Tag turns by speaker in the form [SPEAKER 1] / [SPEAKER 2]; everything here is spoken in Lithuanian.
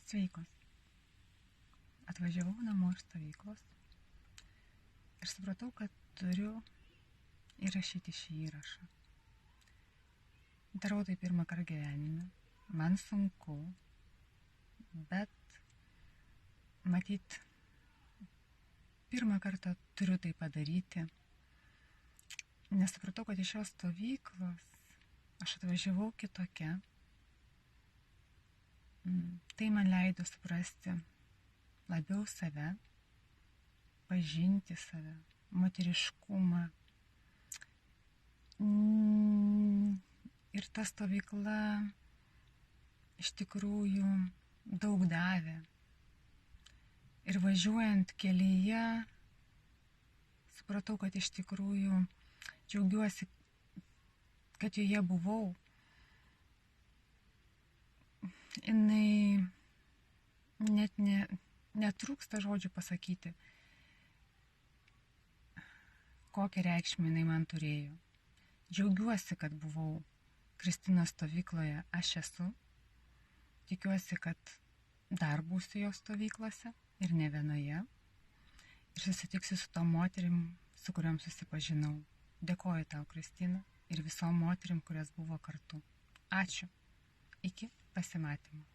[SPEAKER 1] Sveikos. Atvažiavau namo iš stovyklos ir supratau, kad turiu įrašyti šį įrašą. Darau tai pirmą kartą gyvenime. Man sunku, bet matyt, pirmą kartą turiu tai padaryti. Nesupratau, kad iš šios stovyklos aš atvažiavau kitokia. Tai man leido suprasti labiau save, pažinti save, moteriškumą. Ir ta stovykla iš tikrųjų daug davė. Ir važiuojant kelyje, supratau, kad iš tikrųjų džiaugiuosi, kad joje buvau. Jinai net netrūksta žodžių pasakyti, kokią reikšmę jinai man turėjo. Džiaugiuosi, kad buvau Kristinos stovykloje, aš esu. Tikiuosi, kad dar būsiu jos stovyklose ir ne vienoje. Ir susitiksiu su tom moterim, su kuriuom susipažinau. Dėkoju tau, Kristina, ir visom moterim, kurios buvo kartu. Ačiū. Iki pasimatymo.